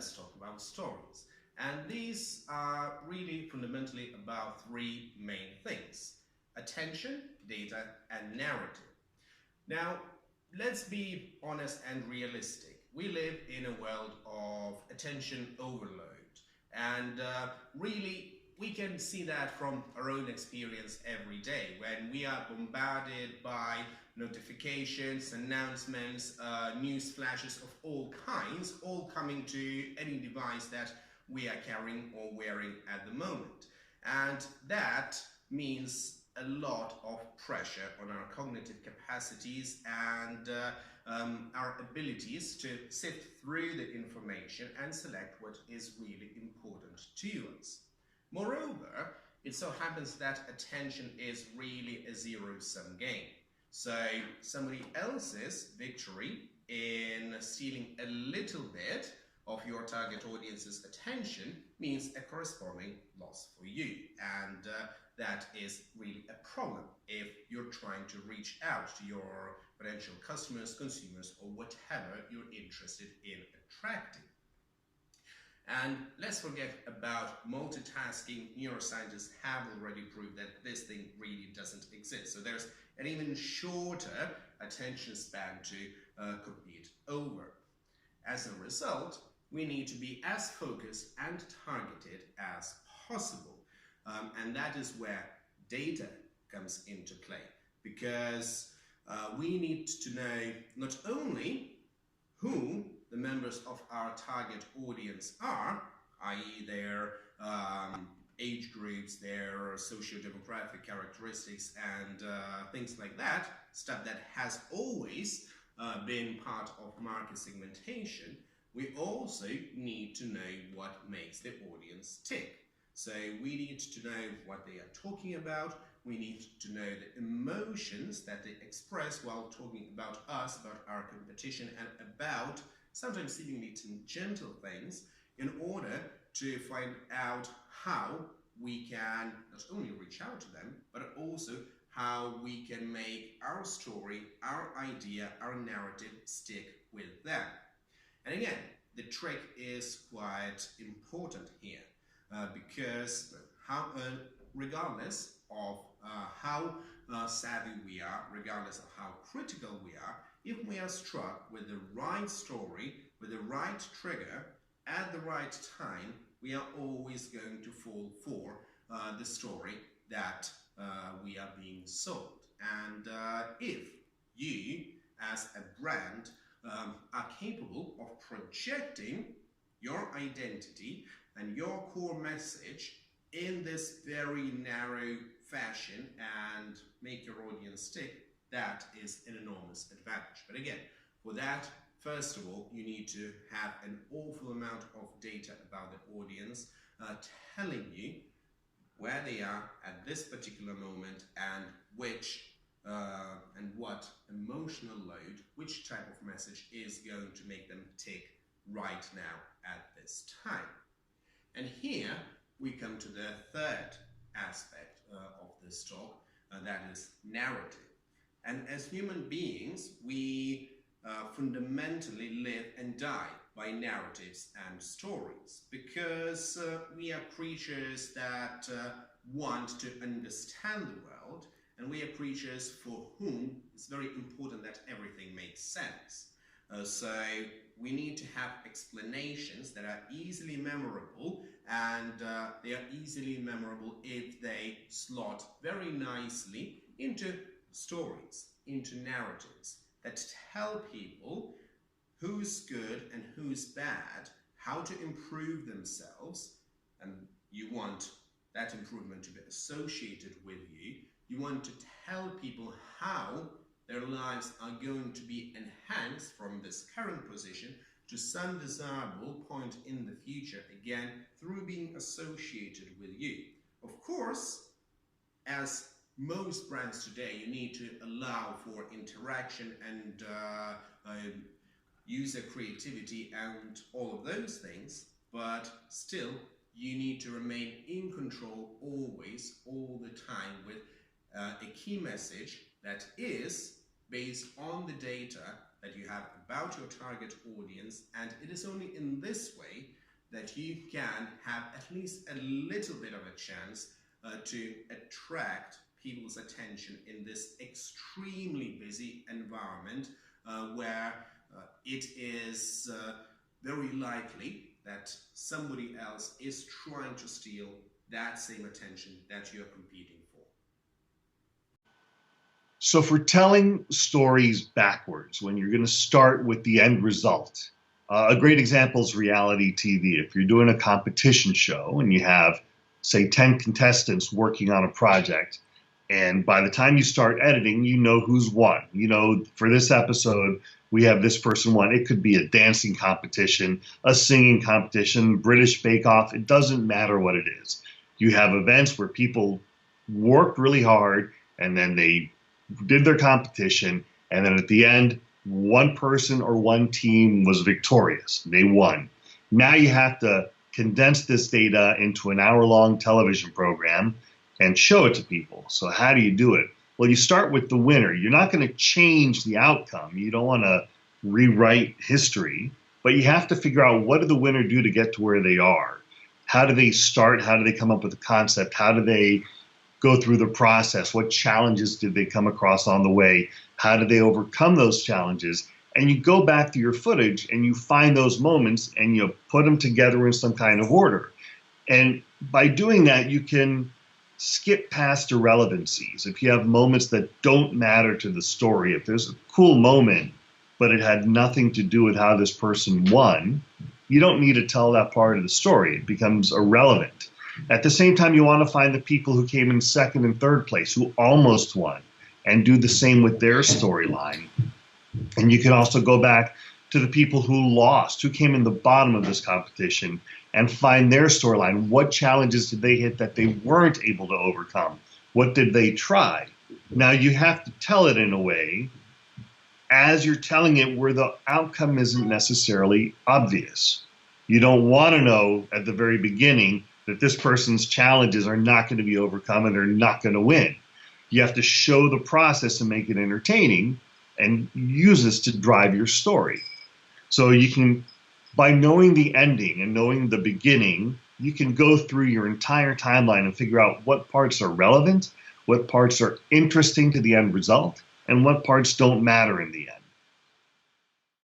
let's talk about stories. And these are really fundamentally about three main things: attention, data, and narrative. Now, let's be honest and realistic. We live in a world of attention overload, and really we can see that from our own experience every day when we are bombarded by notifications, announcements, news flashes of all kinds, all coming to any device that we are carrying or wearing at the moment. And that means a lot of pressure on our cognitive capacities and our abilities to sift through the information and select what is really important to us. Moreover, it so happens that attention is really a zero-sum game. So somebody else's victory in stealing a little bit of your target audience's attention means a corresponding loss for you. And that is really a problem if you're trying to reach out to your potential customers, consumers, or whatever you're interested in attracting. And let's forget about multitasking. Neuroscientists have already proved that this thing really doesn't exist. So there's an even shorter attention span to compete over. As a result, we need to be as focused and targeted as possible. And that is where data comes into play, because we need to know not only who the members of our target audience are, i.e. their age groups, their socio-demographic characteristics, and things like that, stuff that has always been part of market segmentation. We also need to know what makes the audience tick. So we need to know what they are talking about. We need to know the emotions that they express while talking about us, about our competition, and about sometimes seemingly tangential things, in order to find out how we can not only reach out to them, but also how we can make our story, our idea, our narrative stick with them. And again, the trick is quite important here, because regardless of how savvy we are, regardless of how critical we are, if we are struck with the right story, with the right trigger, at the right time, we are always going to fall for the story that we are being sold. And if you, as a brand, are capable of projecting your identity and your core message in this very narrow fashion and make your audience stick, that is an enormous advantage. But again, for that, first of all, you need to have an awful amount of data about the audience, telling you where they are at this particular moment and which and what emotional load, which type of message is going to make them tick right now at this time. And here we come to the third aspect of this talk, that is narrative. And as human beings, we fundamentally live and die by narratives and stories, because we are creatures that want to understand the world, and we are creatures for whom it's very important that everything makes sense. So we need to have explanations that are easily memorable, and they are easily memorable if they slot very nicely into stories, into narratives that tell people who's good and who's bad, how to improve themselves, and you want that improvement to be associated with you. You want to tell people how their lives are going to be enhanced from this current position to some desirable point in the future, again, through being associated with you. Of course, as most brands today, you need to allow for interaction and user creativity and all of those things, but still you need to remain in control always, all the time, with a key message that is based on the data that you have about your target audience, and it is only in this way that you can have at least a little bit of a chance to attract people's attention in this extremely busy environment where it is very likely that somebody else is trying to steal that same attention that you're competing for. So for telling stories backwards, when you're going to start with the end result, a great example is reality TV. If you're doing a competition show and you have, say, 10 contestants working on a project, and by the time you start editing, you know who's won. You know, for this episode, we have this person won. It could be a dancing competition, a singing competition, British Bake Off. It doesn't matter what it is. You have events where people worked really hard and then they did their competition, and then at the end, one person or one team was victorious. They won. Now you have to condense this data into an hour-long television program and show it to people. So how do you do it? Well, you start with the winner. You're not going to change the outcome. You don't want to rewrite history, but you have to figure out, what did the winner do to get to where they are? How do they start? How do they come up with a concept? How do they go through the process? What challenges did they come across on the way? How did they overcome those challenges? And you go back to your footage and you find those moments and you put them together in some kind of order. And by doing that, you can skip past irrelevancies. If you have moments that don't matter to the story, if there's a cool moment, but it had nothing to do with how this person won, you don't need to tell that part of the story. It becomes irrelevant. At the same time, you want to find the people who came in second and third place, who almost won, and do the same with their storyline. And you can also go back to the people who lost, who came in the bottom of this competition, and find their storyline. What challenges did they hit that they weren't able to overcome? What did they try? Now, you have to tell it in a way, as you're telling it, where the outcome isn't necessarily obvious. You don't want to know at the very beginning that this person's challenges are not going to be overcome and they're not going to win. You have to show the process and make it entertaining and use this to drive your story. So you can, by knowing the ending and knowing the beginning, you can go through your entire timeline and figure out what parts are relevant, what parts are interesting to the end result, and what parts don't matter in the end.